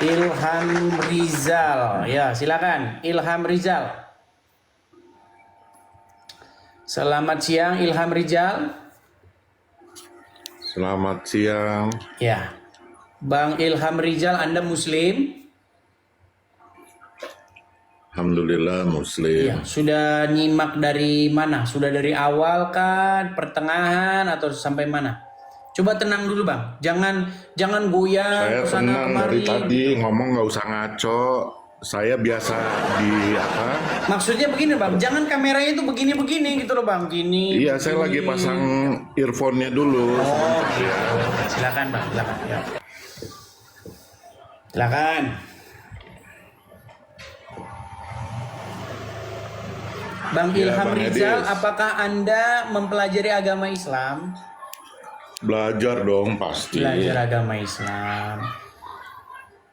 Ilham Rizal. Ya, silakan. Ilham Rizal. Selamat siang Ilham Rizal. Selamat siang. Ya. Bang Ilham Rizal, Anda Muslim? Alhamdulillah Muslim. Iya. Sudah nyimak dari mana? Sudah dari awal kan, pertengahan atau sampai mana? Coba tenang dulu Bang. Jangan goyang Saya kesana tenang kemari. dari tadi, ngomong nggak usah ngaco. Saya biasa di apa? Maksudnya begini Bang, jangan kameranya itu begini-begini gitu loh Bang. Gini. Iya, saya lagi pasang earphone-nya dulu. Oh, gitu. Silakan Bang, silakan. Ya. Silakan. Bang Ya, Ilham Bang Rizal, Edis. apakah Anda mempelajari agama Islam? Belajar dong pasti. Belajar agama Islam.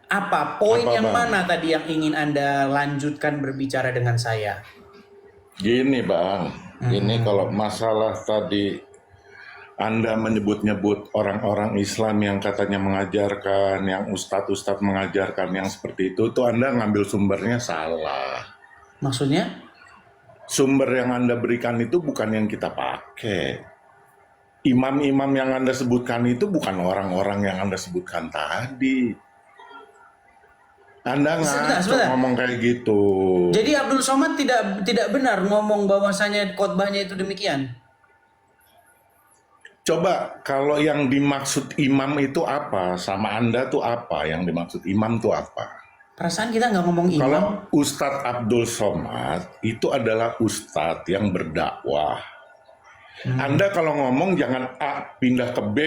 Apa poin Apa, yang Bang? mana tadi yang ingin Anda lanjutkan berbicara dengan saya? Gini Bang, ini kalau masalah tadi Anda menyebut-nyebut orang-orang Islam yang katanya mengajarkan, yang ustadz-ustadz mengajarkan yang seperti itu, tuh Anda ngambil sumbernya salah. Maksudnya? Sumber yang Anda berikan itu bukan yang kita pakai. Imam-imam yang Anda sebutkan itu bukan orang-orang yang Anda sebutkan tadi. Anda ngaco Sebentar. ngomong kayak gitu. Jadi Abdul Somad tidak benar ngomong bahwasanya khotbahnya itu demikian. Coba kalau yang dimaksud imam itu apa? Sama Anda tuh apa? Yang dimaksud imam tuh apa? Perasaan kita nggak ngomong imam. Kalau Ustadz Abdul Somad itu adalah ustadz yang berdakwah. Anda kalau ngomong jangan A pindah ke B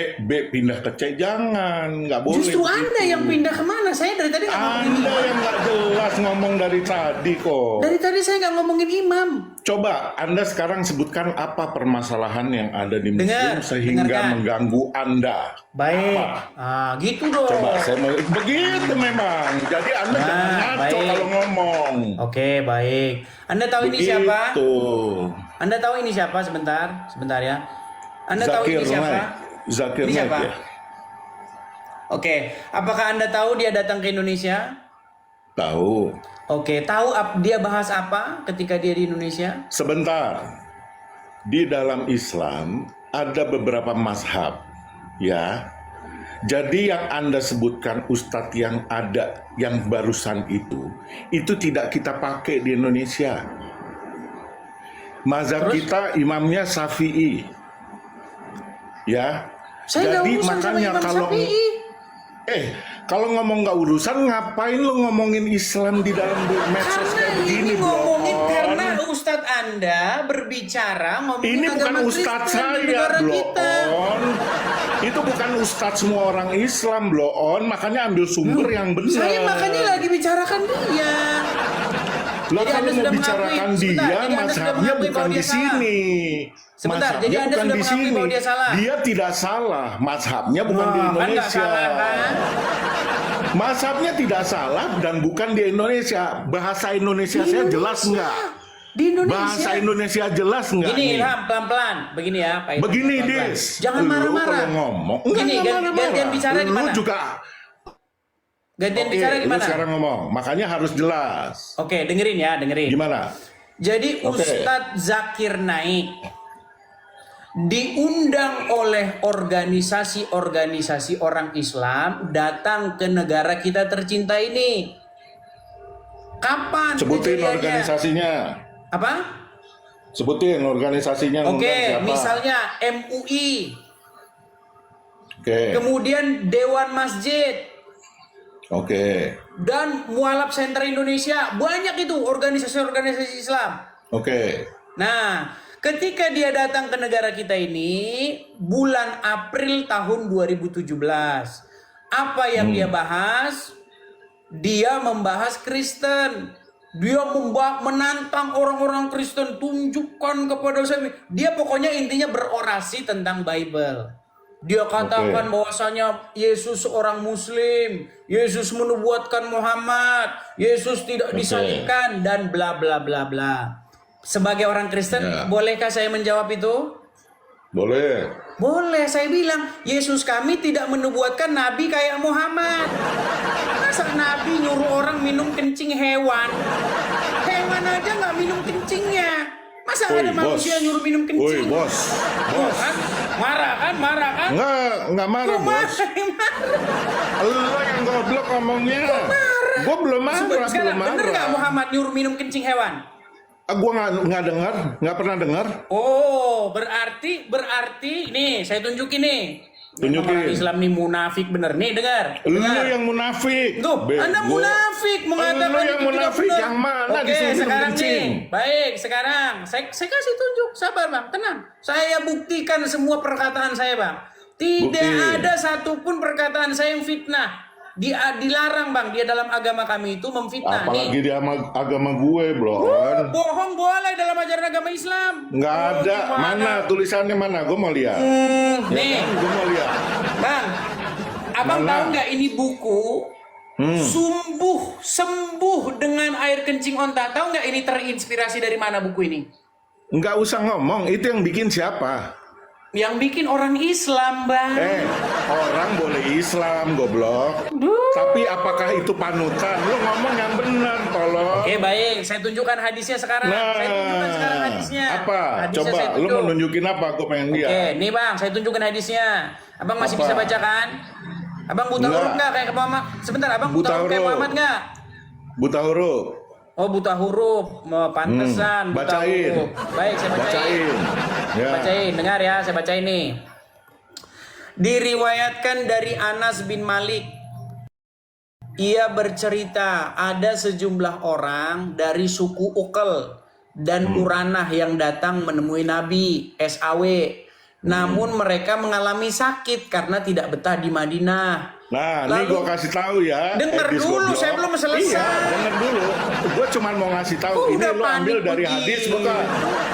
pindah ke C, jangan, nggak boleh. Justru Anda begitu. yang pindah kemana? Saya dari tadi nggak ngomongin Anda imam. yang nggak jelas ngomong dari tadi kok. Dari tadi saya nggak ngomongin imam. Coba Anda sekarang sebutkan apa permasalahan yang ada di Muslim Dengar, sehingga dengarkan. mengganggu Anda. Baik. Apa? Gitu dong. Coba saya mau begitu memang. Jadi Anda jangan ngaco baik. kalau ngomong. Oke, baik. Anda tahu ini siapa? Begitu. Anda tahu ini siapa? Sebentar ya. Anda tahu Zakir ini siapa? Naik. Zakir Ini Naik siapa? ya. Oke, apakah Anda tahu dia datang ke Indonesia? Tahu. Oke, tahu dia bahas apa ketika dia di Indonesia? Sebentar. Di dalam Islam ada beberapa mazhab, ya. Jadi yang Anda sebutkan ustadz yang ada yang barusan itu tidak kita pakai di Indonesia. Mazhab Terus? kita imamnya Syafi'i. Ya. Saya nggak Jadi urusan sama makanya Imam kalau Syafi'i. kalau ngomong nggak urusan, ngapain lo ngomongin Islam di dalam medsos Karena kayak begini, ini ngomongin Blon? karena Ustadz Anda berbicara ngomongin Ini bukan agama ustadz Kristen di saya, negara kita. Blon. Itu bukan ustadz semua orang Islam, Blon. Makanya ambil sumber yang benar. Saya makanya lagi bicarakan dia. Lah Jadi kalau Anda mau sudah bicarakan mengakui- dia, sebentar, jadi Anda sudah mazhabnya mengakui bukan bahwa di dia salah. sini. Sebentar, Mazhabnya jadi Anda bukan sudah di mengakui sini. bahwa dia salah. Dia tidak salah. Mazhabnya bukan di Kan nggak Indonesia. salah kan? Mazhabnya tidak salah dan bukan di Indonesia. Bahasa Indonesia saya jelas nggak? Di Indonesia. Bahasa Indonesia jelas nggak Gini nih? Ilham, pelan-pelan. Begini ya, Pak Ilham. Begini, pelan-pelan. Dis. Jangan Lu marah-marah. kalau ngomong, Gini, enggak marah-marah. gantian bicara di Lu mana? juga. Gantian Oke, bicara lu gimana? sekarang ngomong. Makanya harus jelas. Oke, dengerin ya, dengerin. Gimana? Jadi Oke. Ustadz Zakir Naik diundang oleh organisasi-organisasi orang Islam datang ke negara kita tercinta ini. Kapan Sebutin kejadiannya? organisasinya. Apa? Sebutin organisasinya. Oke, ngundang siapa? misalnya MUI, Oke. kemudian Dewan Masjid, Oke. dan Mualaf Center Indonesia. Banyak itu organisasi-organisasi Islam. Oke. Nah, ketika dia datang ke negara kita ini bulan April tahun 2017, apa yang dia bahas? Dia membahas Kristen. Dia menantang orang-orang Kristen, tunjukkan kepada saya. Dia pokoknya intinya berorasi tentang Bible. Dia katakan bahwasanya Yesus seorang Muslim, Yesus menubuatkan Muhammad, Yesus tidak disalibkan dan bla bla bla bla. Sebagai orang Kristen, bolehkah saya menjawab itu? Boleh. Boleh, saya bilang Yesus kami tidak menubuatkan nabi kayak Muhammad. Masa Masa Nabi nyuruh orang minum kencing hewan? Hewan aja nggak minum kencingnya. Masa Woi, ada manusia bos. nyuruh minum Woi kencing? bos, Tuh kan? Marah kan? Marah kan? nggak marah Kok bos. marah? Lo yang goblok ngomongnya. Gue belum marah, Sekarang belum bener nggak marah. Muhammad nyuruh minum kencing hewan? Gue nggak dengar, nggak pernah dengar. Oh, berarti nih saya tunjukin nih. Memang Tunjukin. orang Islam nih munafik bener nih, dengar. Lu Dengar. yang munafik. Tuh, Bego. Anda munafik mengatakan Lu yang itu tidak munafik, benar. yang mana Oke, disuruh minum sekarang kencing? nih. Baik, sekarang saya kasih tunjuk. Sabar, Bang. Tenang. Saya buktikan semua perkataan saya, Bang. Tidak Bukti. ada satupun perkataan saya yang fitnah. Dilarang, Bang. Dia dalam agama kami itu memfitnah. Apalagi Nih. di agama gue, Blon. Bohong boleh dalam ajaran agama Islam. Nggak Oh, ada. gimana? Mana tulisannya mana? Gue mau lihat. Nih. Gue mau lihat. Bang, abang Mana? tahu nggak ini buku sembuh dengan air kencing onta? Tahu nggak ini terinspirasi dari mana buku ini? Nggak usah ngomong. Itu yang bikin siapa? Yang bikin orang Islam, Bang. Orang boleh Islam, goblok. Tapi apakah itu panutan? Lu ngomong yang benar, tolong. Oke, baik. Saya tunjukkan hadisnya sekarang. Saya tunjukkan sekarang hadisnya. Apa? Hadisnya Coba, saya lu tunjuk. mau nunjukin apa? Gue pengen lihat. Oke, nih Bang, saya tunjukkan hadisnya. Abang masih Apa? bisa baca kan? Abang buta Enggak. huruf nggak kayak Muhammad? Sebentar, abang buta Buta huruf kayak huruf. Muhammad nggak? Buta huruf. Oh, buta huruf. Pantesan buta Bacain. huruf. Baik, saya Bacain. Ya. Bacain, dengar ya, saya bacain nih. Diriwayatkan dari Anas bin Malik. Ia bercerita ada sejumlah orang dari suku Uqal dan Uranah yang datang menemui Nabi SAW. Namun mereka mengalami sakit karena tidak betah di Madinah. Nah, Lalu- ini gue kasih tahu ya. Dengar Edis dulu, goblok. saya belum selesai. Iya, denger dulu. Gue cuma mau ngasih tahu. Kok Ini udah lu ambil panik dari begini? hadis bukan?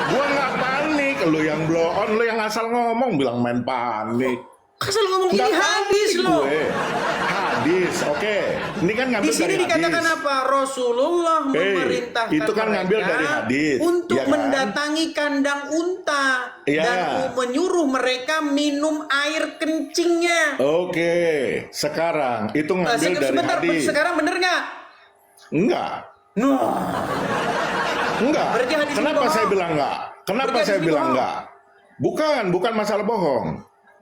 Gue nggak panik. Lu yang blow on, lu yang asal ngomong bilang main panik. Asal ngomong ini Nggak hadis panik loh. gue. Hadis, oke. Ini kan ngambil Di sini dari dikatakan hadis. apa? Rasulullah memerintahkan itu kan ngambil mereka dari hadis, untuk ya kan? mendatangi kandang unta Iya. dan menyuruh mereka minum air kencingnya. Oke, sekarang itu ngambil dari Sebentar, hadis. sekarang bener nggak? Enggak, Nah, enggak. Berarti hadis ini Kenapa bohong? saya bilang enggak? Kenapa Berarti saya hadis ini bilang bohong? enggak? Bukan masalah bohong.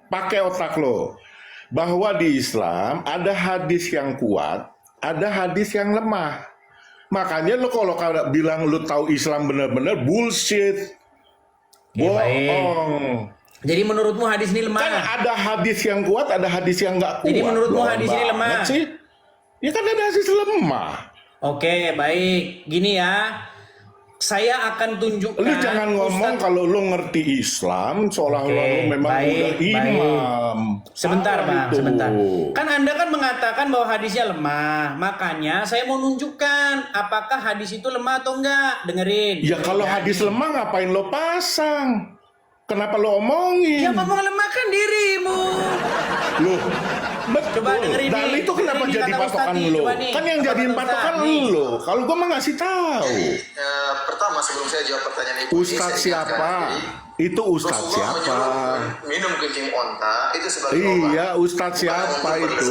Pakai otak lo. Bahwa di Islam ada hadis yang kuat, ada hadis yang lemah. Makanya lo kalau bilang lo tahu Islam benar-benar bullshit. Ya, baik. Bohong. jadi menurutmu hadis ini lemah? Kan ada hadis yang kuat, ada hadis yang nggak kuat. Jadi menurutmu Bohong hadis ini banget lemah? sih? Ya kan ada hadis lemah. Oke, baik. Gini ya, saya akan tunjukkan. Lu jangan ngomong Ustadz- kalau lu ngerti Islam seolah-olah Oke, lu memang baik, udah imam. Sebentar, Salah Bang, itu. sebentar. Kan Anda kan mengatakan bahwa hadisnya lemah. Makanya saya mau nunjukkan apakah hadis itu lemah atau enggak. Dengerin. Ya kalau hadis lemah ngapain lo pasang? Kenapa lo omongin? Yang ngomong lemah kan dirimu. Loh, betul. Coba dengerin Dan nih. itu kenapa Dengerin jadi kata patokan Ustadz nih, lo? coba nih. Kan yang Kata jadiin Ustadz patokan nih. lo. Kalau gue mah ngasih tahu. Pertama sebelum saya jawab pertanyaan ibu Ustadz siapa? Itu Ustadz siapa? Minum kencing onta itu sebagai obat. Iya, Ustadz siapa itu?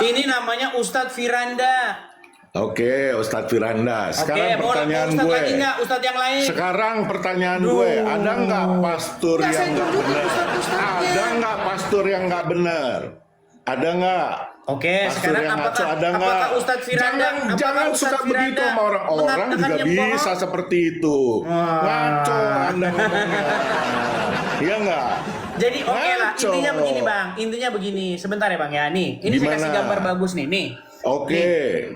Ini namanya Ustadz Firanda. Oke, Ustadz Firanda. Oke, Sekarang mau pertanyaan Ustadz gue. lagi enggak? Ustadz yang lain. Sekarang pertanyaan gue, ada nggak pastor Nggak, yang saya nggak tunjukin benar? ustadz-ustadznya. Ada nggak pastor yang nggak benar? Ada nggak? Oke, Pastor sekarang yang ngaco, apakah, ada nggak? apakah Ustadz Firanda Jangan Ustadz suka begitu Firanda sama orang-orang mengatakan juga yang bohong? bisa seperti itu. Wah. Ngaco Anda ngomongnya. Iya nggak? Jadi oke lah, Ngaco. intinya begini Bang, intinya begini. Sebentar ya Bang ya, nih. Ini Gimana? saya kasih gambar bagus nih, nih. Oke,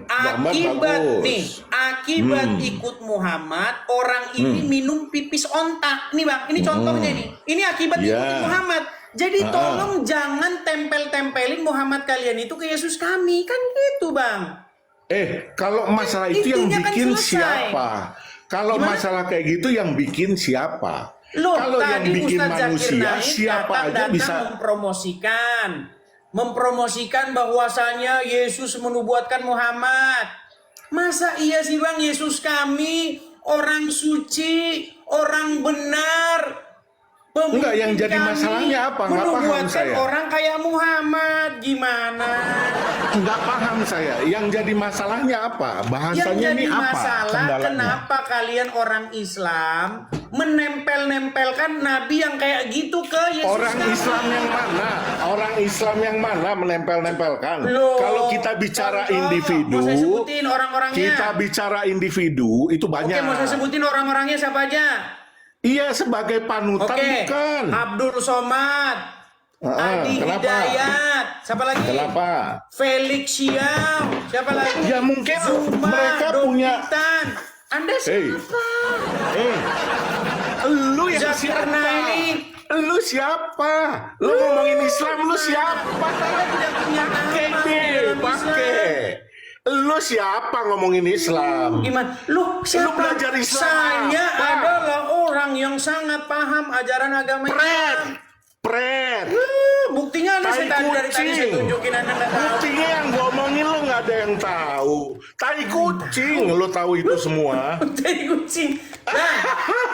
gambar Akibat bagus. nih, akibat ikut Muhammad, orang ini minum pipis onta. Nih Bang, ini contohnya nih. Ini akibat Iya. ikutin Muhammad. Jadi tolong jangan tempel-tempelin Muhammad kalian itu ke Yesus kami. Kan gitu Bang. Kalau masalah itu yang Intinya kan bikin selesai. siapa? Kalau Gimana? masalah kayak gitu yang bikin siapa? Loh, Kalau yang tadi bikin Ustadz Zakir manusia Naik siapa aja datang bisa. mempromosikan bahwasanya Yesus menubuatkan Muhammad. Masa iya sih Bang, Yesus kami orang suci, orang benar, Enggak, yang jadi masalahnya apa? Nggak paham Menubuatkan saya. orang kayak Muhammad, gimana? Nggak paham saya. Yang jadi masalahnya apa? Yang Bahasanya jadi ini apa? masalah, Kendalanya. kenapa kalian orang Islam menempel-nempelkan Nabi yang kayak gitu ke Yesus? Orang Nabi? Islam yang mana? Orang Islam yang mana menempel-nempelkan? Loh, Kalau kita bicara contoh, individu, mau saya sebutin orang-orangnya. kita bicara individu itu banyak. Oke, mau saya sebutin orang-orangnya siapa aja? Iya, sebagai panutan Oke, bukan. Abdul Somad, Adi kenapa? Hidayat, siapa lagi? Kenapa? Felix Siam, siapa lagi? Ya mungkin Zuma, mereka punya. Domitan. Anda siapa? Lu yang Zakir siapa? Naik. Lu siapa? Lu ngomongin Islam, lu siapa? Anda tidak punya nama di dalam Pakai. Islam. Lu siapa ngomongin Islam? Gimana? Lu siapa? belajar Islam Saya apa? adalah orang yang sangat paham ajaran agama Islam. Pret. Buktinya Anda Tai dari tadi saya kucing. tunjukin Anda nggak tahu. Buktinya yang gua omongin lu nggak ada yang tahu. Tai kucing, lu tahu itu semua. Tai kucing. Nah,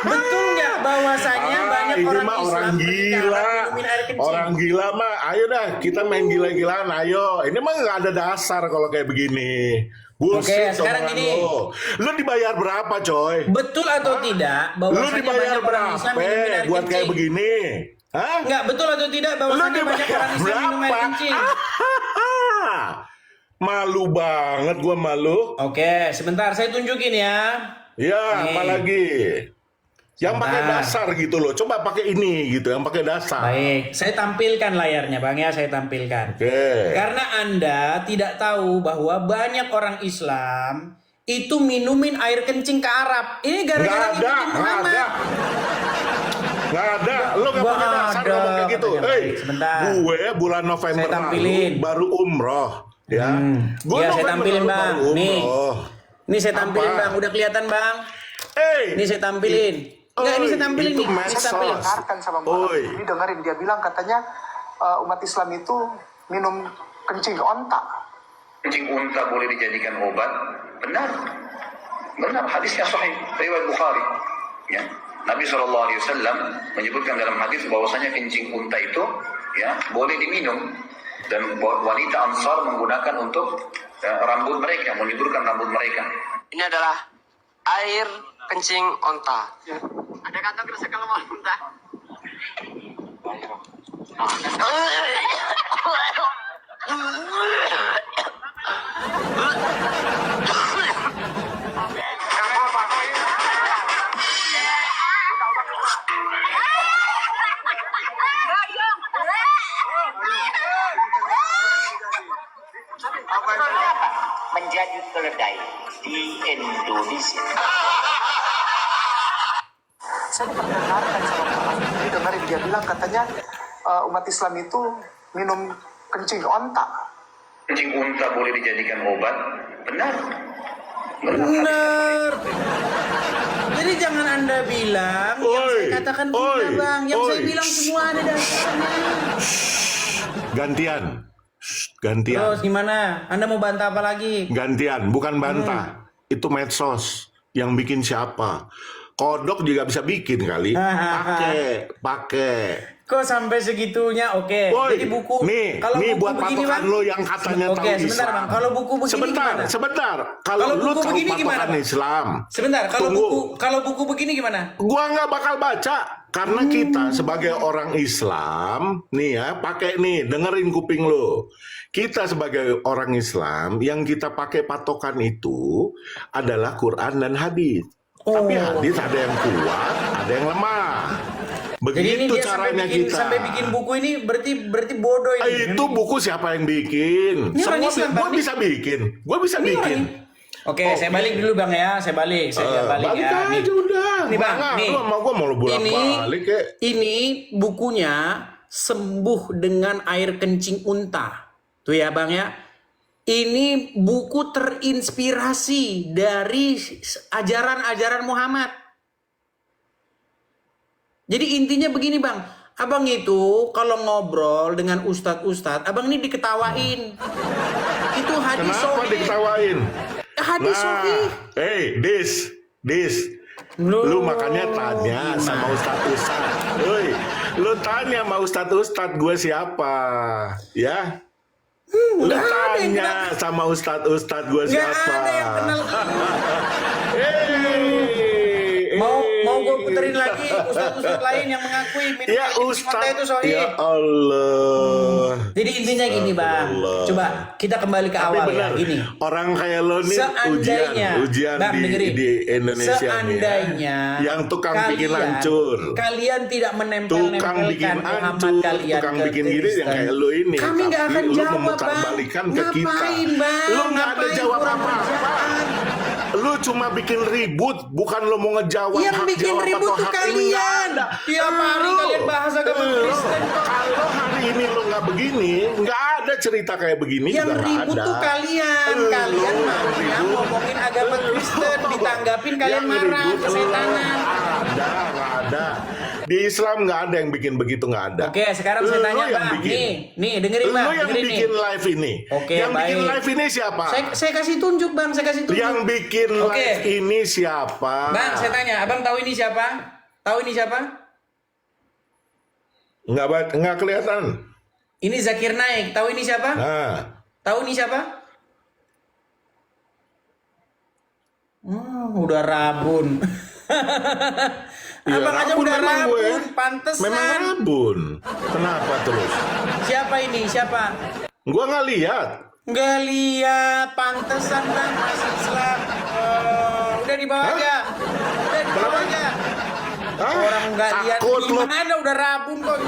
betul nggak bahwasanya banyak ini orang mah Islam orang pergi ke gila. Arab minumin air kencing? Orang gila mah, ayo dah kita main gila-gilaan, ayo. Ini mah nggak ada dasar kalau kayak begini. Bullshit, Oke, sekarang omongan gini. Lu dibayar berapa, coy? Betul atau tidak Lu bahwasanya dibayar banyak orang Islam berapa minumin air buat kencing? kayak begini? Hah? Nggak, betul atau tidak Lu bahwasanya banyak dibayar orang Islam minum air berapa? kencing? Malu banget gua malu. Oke, sebentar saya tunjukin ya. Ya, Nih. apalagi yang pakai Sebentar. dasar gitu loh. Coba pakai ini gitu, yang pakai dasar. Baik, saya tampilkan layarnya Bang ya, saya tampilkan. Oke. Karena Anda tidak tahu bahwa banyak orang Islam itu minumin air kencing ke Arab. Ini gara-gara Nggak ada, ngikutin nggak Muhammad. ada. Nggak ada, lo nggak pakai dasar ada, ngomong kayak gitu. katanya. Hei, Baik, sebentar. gue bulan November Saya tampilin. lalu baru umroh, ya. Gue Ya, saya November tampilin, lalu Bang. baru Nih. umroh. Ini saya tampilin Apa? Bang, udah kelihatan Bang. Ini saya tampilin. Enggak, ini saya tampilin itu nih. Ini medsos. saya tampilin. Dengarkan sama Mbak. Oi. Ini dengerin dia bilang katanya umat Islam itu minum kencing onta. Kencing unta boleh dijadikan obat? Benar. Benar, hadisnya sahih, riwayat Bukhari. Ya. Nabi SAW menyebutkan dalam hadis bahwasanya kencing unta itu ya boleh diminum dan wanita Ansar menggunakan untuk rambut mereka, menyuburkan rambut mereka. Ini adalah air kencing onta. Ada kantong kresek kalau mau onta. Menjadi keledai di Indonesia. Saya pernah dengarkan sama Mbak. Ini dengerin dia bilang katanya umat Islam itu minum kencing onta. Kencing unta boleh dijadikan obat? Benar. Benar. Benar. Jadi jangan Anda bilang yang Oi, saya katakan benar oi, Bang. Yang saya oi. bilang semua ada dasarnya. Gantian. Gantian. Terus gimana? Anda mau bantah apa lagi? Gantian, bukan bantah. Itu medsos. Yang bikin siapa? Kodok juga bisa bikin kali. Pakai. Kok sampai segitunya? Oke. Woi, Jadi buku nih buku buat begini, patokan Bang. lo yang katanya Oke, tahu sebentar Islam. Bang. Kalau buku begini sebentar, gimana? sebentar. Kalau Kalau lu buku tahu begini gimana, patokan Bang? Islam. Sebentar, Tunggu. kalau buku begini gimana? Gua nggak bakal baca karena kita sebagai orang Islam, nih ya, pakai nih, dengerin kuping lo. Kita sebagai orang Islam yang kita pakai patokan itu adalah Quran dan hadis. Tapi hadis ada yang kuat, ada yang lemah. Jadi ini Begitu dia sampai caranya bikin, kita. sampai bikin buku ini berarti bodoh ini. Itu buku siapa yang bikin? Ini orang Semua Islam, gue Bang. bisa bikin. Gue bisa bikin. Oke, saya balik dulu Bang ya. Saya balik ya. Balik aja Nih. udah. Nih Bang, Nggak, nih. lu sama gue mau lu bolak-balik ya. Ini bukunya Sembuh dengan Air Kencing Unta. Tuh ya Bang ya. Ini buku terinspirasi dari ajaran-ajaran Muhammad. Jadi intinya begini Bang. Abang itu kalau ngobrol dengan ustadz-ustadz, abang ini diketawain. Itu hadis Kenapa sahih. diketawain? Hadis sahih. Hey, this. Lu makanya tanya sama ustadz. Woi, lu tanya sama ustadz gue siapa, ya? Lu nggak ada yang tanya sama ustadz gue Nggak siapa? ada yang kenal. Hey, Mau gue puterin lagi ustadz lain yang mengakui minum ya air kencing ustadz, onta itu sahih. ya Allah. Jadi intinya gini bang, Astagfirullah. coba kita kembali ke Tapi awal benar, ya gini. orang kayak lo nih Seandainya, ujian Bang, dengerin. di Indonesia seandainya nih, ya. Yang tukang bikin hancur, kalian tidak tukang menempel-nempelkan bikin Muhammad hancur, kalian tukang ke bikin gini Kristen. yang kayak lo ini. Kami nggak Tapi akan lo jawab, memutarbalikkan Bang. ke kita. Ngapain, Bang? Lo nggak ada Ngapain jawab kurang apa-apa. kerjaan? Lo cuma bikin ribut, bukan lo mau ngejawab Yang hak bikin jawab ribut atau tuh hak ini, kalian. nggak ada. Tiap hari Lo- kalian bahas agama lo- Kristen kok. Kalau hari ini lo nggak begini, nggak ada cerita kayak begini Yang juga nggak ribut ada. tuh kalian. Kalian Lo maunya ribut. ngomongin agama Kristen, ditanggapin kalian Yang marah, ribut kesetanan. nggak ada. Di Islam nggak ada yang bikin begitu, nggak ada. Oke, sekarang saya Lu tanya yang Bang. bikin. Nih dengerin Bang, Lu yang dengerin bikin nih. live ini. Oke, yang bikin baik. live ini siapa? Saya kasih tunjuk Bang, saya kasih tunjuk. Yang bikin Oke. live ini siapa? Bang, saya tanya, Abang tahu ini siapa? Tahu ini siapa? Nggak kelihatan. Ini Zakir Naik. Tahu ini siapa? Nah, Tahu ini siapa? Udah rabun. ya, Abang aja rabun udah memang gue. rabun, pantesan. Memang rabun. Kenapa terus? Siapa ini? Siapa? Gua nggak lihat. Nggak lihat, pantesan Bang masih Islam. Udah dibawa Hah? aja. Udah dibawa Kenapa? aja. Hah? Orang nggak lihat Takut lu. gimana ada udah rabun kok.